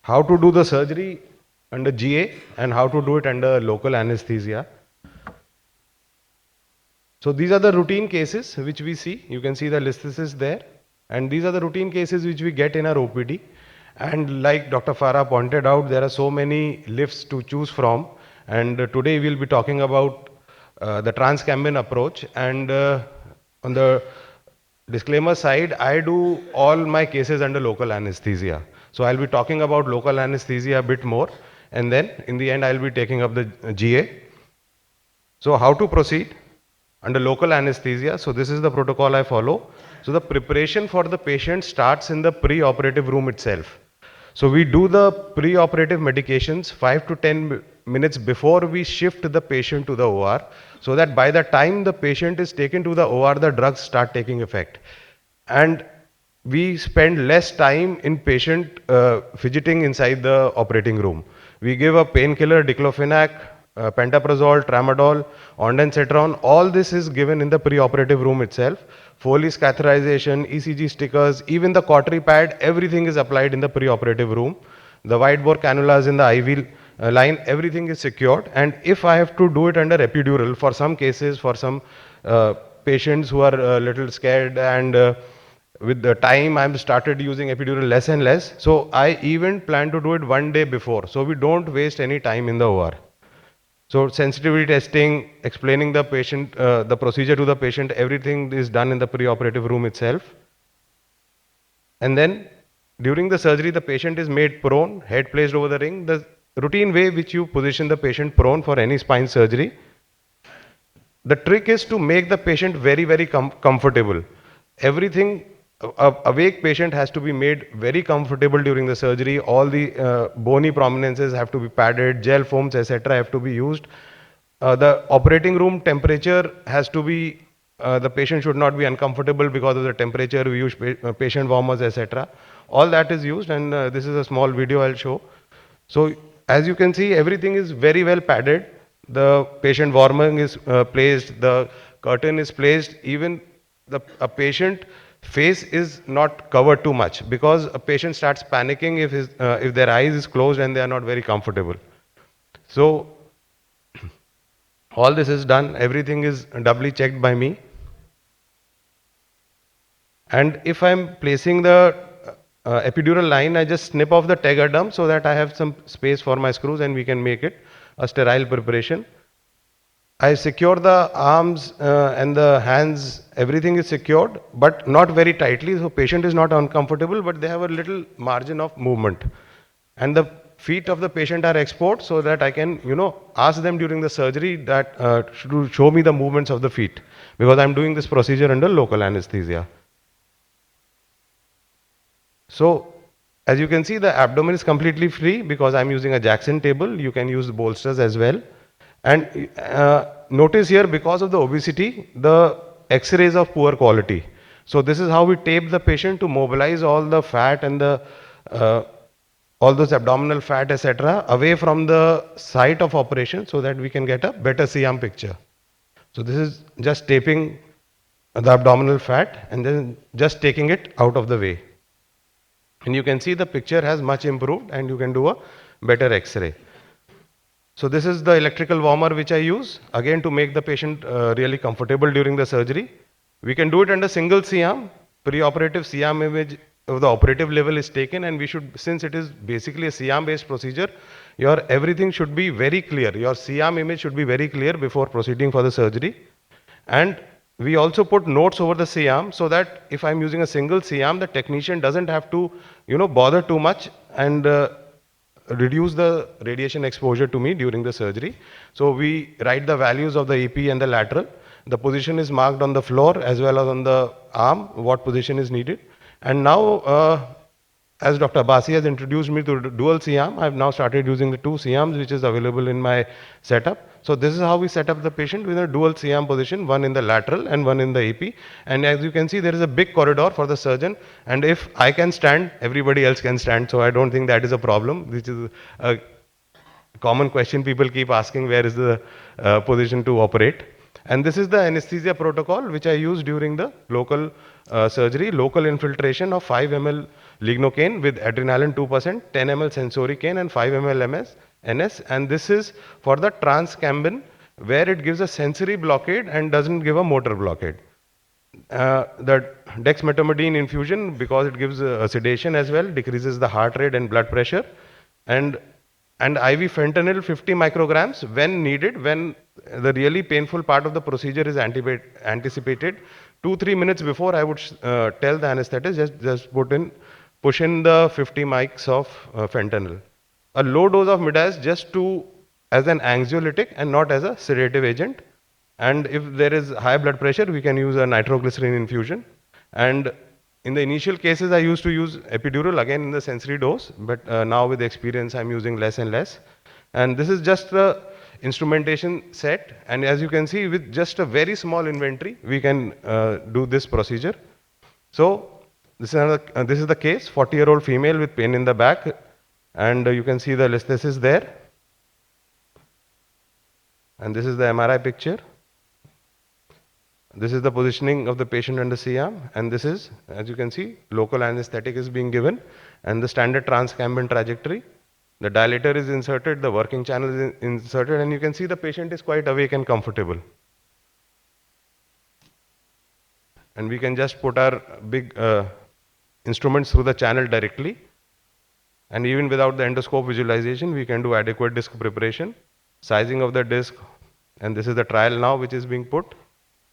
how to do the surgery under GA and how to do it under local anesthesia. So these are the routine cases which we see. You can see the list is there. And these are the routine cases which we get in our OPD. And like Dr. Farah pointed out, there are so many lifts to choose from. And today we'll be talking about the Transkambin approach. And on the disclaimer side, I do all my cases under local anesthesia. So I'll be talking about local anesthesia a bit more. And then in the end, I'll be taking up the GA. So how to proceed? Under local anesthesia, so this is the protocol I follow. So the preparation for the patient starts in the pre-operative room itself. So we do the pre-operative medications 5 to 10 minutes before we shift the patient to the OR, so that by the time the patient is taken to the OR, the drugs start taking effect. And we spend less time in patient fidgeting inside the operating room. We give a painkiller, diclofenac, pantoprazole, tramadol, ondansetron, all this is given in the pre-operative room itself. Foley's catheterization, ECG stickers, even the cautery pad, everything is applied in the pre-operative room. The wide bore cannulas in the IV line, everything is secured. And if I have to do it under epidural, for some cases, for some patients who are a little scared and with the time I'm started using epidural less and less. So I even plan to do it one day before. So we don't waste any time in the OR. So sensitivity testing, explaining the patient, the procedure to the patient, everything is done in the pre-operative room itself. And then during the surgery, the patient is made prone, head placed over the ring. The routine way which you position the patient prone for any spine surgery. The trick is to make the patient very, very comfortable. Everything, a awake patient has to be made very comfortable during the surgery. All the bony prominences have to be padded, gel foams, etc. have to be used. The operating room temperature has to be, the patient should not be uncomfortable because of the temperature. We use patient warmers, etc. All that is used, and this is a small video I'll show. So as you can see, everything is very well padded. The patient warming is placed, the curtain is placed, even a patient face is not covered too much, because a patient starts panicking if their eyes is closed and they are not very comfortable. So all this is done, everything is doubly checked by me. And if I'm placing the epidural line, I just snip off the tegaderm so that I have some space for my screws and we can make it a sterile preparation. I secure the arms and the hands, everything is secured, but not very tightly, so patient is not uncomfortable, but they have a little margin of movement. And the feet of the patient are exposed so that I can, ask them during the surgery that to show me the movements of the feet, because I'm doing this procedure under local anesthesia. So as you can see, the abdomen is completely free because I'm using a Jackson table. You can use bolsters as well. And notice here, because of the obesity, the X-rays of poor quality. So this is how we tape the patient to mobilize all the fat and the all those abdominal fat, etc., away from the site of operation so that we can get a better C-arm picture. So this is just taping the abdominal fat and then just taking it out of the way. And you can see the picture has much improved and you can do a better X-ray. So this is the electrical warmer which I use, again to make the patient really comfortable during the surgery. We can do it under single C-arm. Pre-operative C-arm image of the operative level is taken, and we should, since it is basically a C-arm based procedure, your everything should be very clear. Your C-arm image should be very clear before proceeding for the surgery. And we also put notes over the C-arm so that if I'm using a single C-arm, the technician doesn't have to, bother too much and reduce the radiation exposure to me during the surgery. So we write the values of the AP and the lateral. The position is marked on the floor as well as on the arm, what position is needed. And now, as Dr. Abasi has introduced me to dual C-arm, I have now started using the two C-arms which is available in my setup. So this is how we set up the patient with a dual C-arm position, one in the lateral and one in the AP. And as you can see, there is a big corridor for the surgeon. And if I can stand, everybody else can stand. So I don't think that is a problem, which is a common question people keep asking, where is the position to operate. And this is the anesthesia protocol which I use during the local surgery, local infiltration of 5 ml lignocaine with adrenaline 2%, 10 ml sensoricaine and 5 ml NS. And this is for the Transkambin, where it gives a sensory blockade and doesn't give a motor blockade. The dexmedetomidine infusion, because it gives a sedation as well, decreases the heart rate and blood pressure. And IV fentanyl 50 micrograms when needed, when the really painful part of the procedure is anticipated. 2-3 minutes before, I would tell the anesthetist, just push in the 50 mics of fentanyl. A low dose of midas just as an anxiolytic and not as a sedative agent. And if there is high blood pressure, we can use a nitroglycerin infusion. And in the initial cases, I used to use epidural again in the sensory dose, but now with experience, I'm using less and less. And this is just the instrumentation set. And as you can see, with just a very small inventory, we can do this procedure. So this is the case, 40-year-old female with pain in the back. And you can see the listhesis there. And this is the MRI picture. This is the positioning of the patient under C-arm, and this is, as you can see, local anesthetic is being given, and the standard Transkambin trajectory. The dilator is inserted, the working channel is inserted, and you can see the patient is quite awake and comfortable. And we can just put our big instruments through the channel directly. And even without the endoscope visualization, we can do adequate disc preparation, sizing of the disc, and this is the trial now which is being put.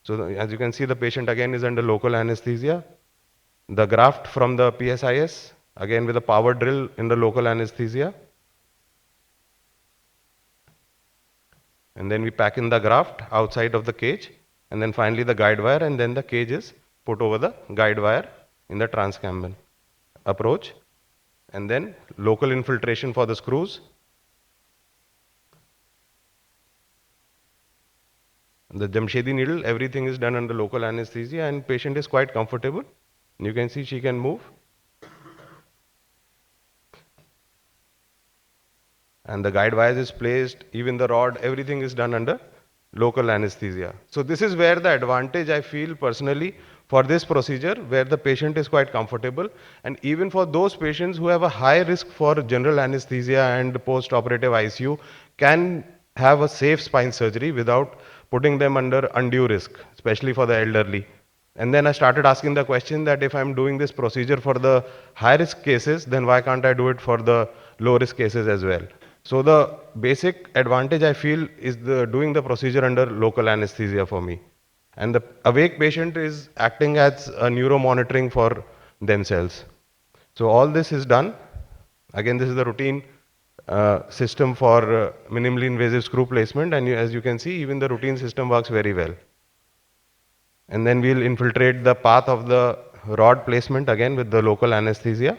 So as you can see, the patient again is under local anesthesia. The graft from the PSIS, again with a power drill in the local anesthesia. And then we pack in the graft outside of the cage. And then finally the guide wire, and then the cage is put over the guide wire in the Transkambin approach. And then local infiltration for the screws. The Jamshedi needle, everything is done under local anesthesia, and patient is quite comfortable. You can see she can move. And the guide wires is placed, even the rod, everything is done under local anesthesia. So this is where the advantage I feel personally for this procedure, where the patient is quite comfortable. And even for those patients who have a high risk for general anesthesia and post-operative ICU, can have a safe spine surgery without putting them under undue risk, especially for the elderly. And then I started asking the question that if I'm doing this procedure for the high risk cases, then why can't I do it for the low risk cases as well? So the basic advantage I feel is doing the procedure under local anesthesia for me. And the awake patient is acting as a neuro monitoring for themselves. So all this is done. Again, this is the routine system for minimally invasive screw placement, and as you can see, even the routine system works very well. And then we'll infiltrate the path of the rod placement again with the local anesthesia.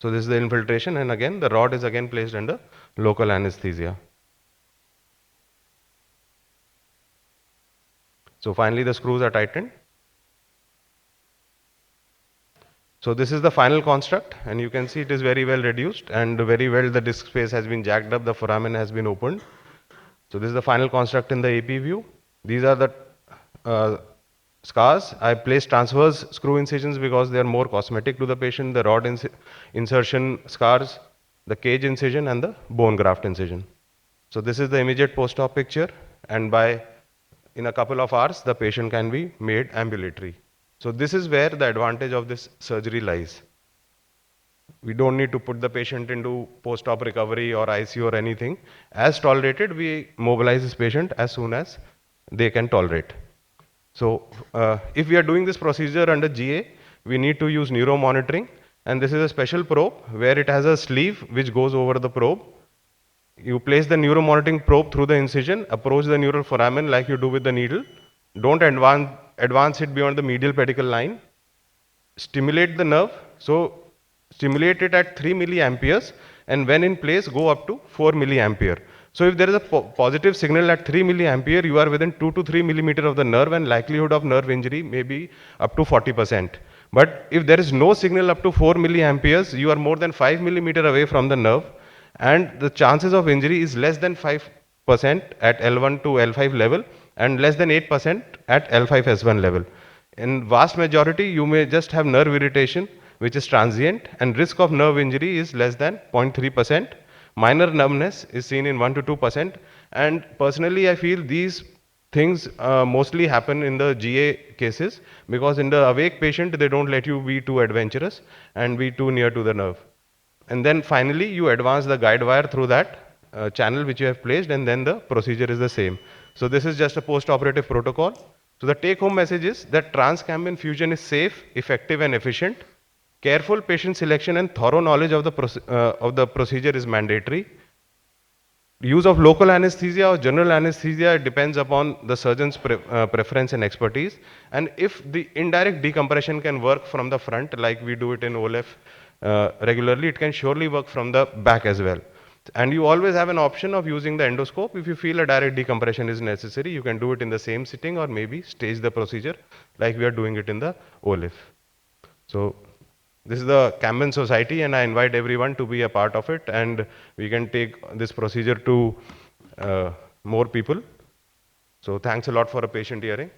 So this is the infiltration, and again the rod is again placed under local anesthesia. So finally the screws are tightened. So this is the final construct, and you can see it is very well reduced, and very well the disc space has been jacked up, the foramen has been opened. So this is the final construct in the AP view. These are the scars. I placed transverse screw incisions because they are more cosmetic to the patient, the rod insertion scars, the cage incision, and the bone graft incision. So this is the immediate post-op picture, and in a couple of hours the patient can be made ambulatory. So this is where the advantage of this surgery lies. We don't need to put the patient into post-op recovery or ICU or anything. As tolerated, we mobilize this patient as soon as they can tolerate. So if we are doing this procedure under GA, we need to use neuro monitoring, and this is a special probe where it has a sleeve which goes over the probe. You place the neuro monitoring probe through the incision, approach the neural foramen like you do with the needle. Don't advance it beyond the medial pedicle line. Stimulate the nerve. So stimulate it at 3 milliamperes, and when in place, go up to 4 milliampere. So if there is a positive signal at 3 milliampere, you are within 2 to 3 millimeter of the nerve, and likelihood of nerve injury may be up to 40%. But if there is no signal up to 4 milliamperes, you are more than 5 millimeter away from the nerve, and the chances of injury is less than 5% at L1 to L5 level and less than 8% at L5S1 level. In vast majority, you may just have nerve irritation, which is transient, and risk of nerve injury is less than 0.3%. Minor numbness is seen in 1 to 2%. And personally, I feel these things mostly happen in the GA cases, because in the awake patient, they don't let you be too adventurous and be too near to the nerve. And then finally, you advance the guide wire through that channel which you have placed, and then the procedure is the same. So this is just a post-operative protocol. So the take-home message is that Transkambin fusion is safe, effective, and efficient. Careful patient selection and thorough knowledge of the procedure is mandatory. Use of local anesthesia or general anesthesia depends upon the surgeon's preference and expertise. And if the indirect decompression can work from the front, like we do it in OLF regularly, it can surely work from the back as well. And you always have an option of using the endoscope. If you feel a direct decompression is necessary, you can do it in the same sitting or maybe stage the procedure like we are doing it in the OLF. So this is the Kambin Society, and I invite everyone to be a part of it, and we can take this procedure to more people. So thanks a lot for a patient hearing.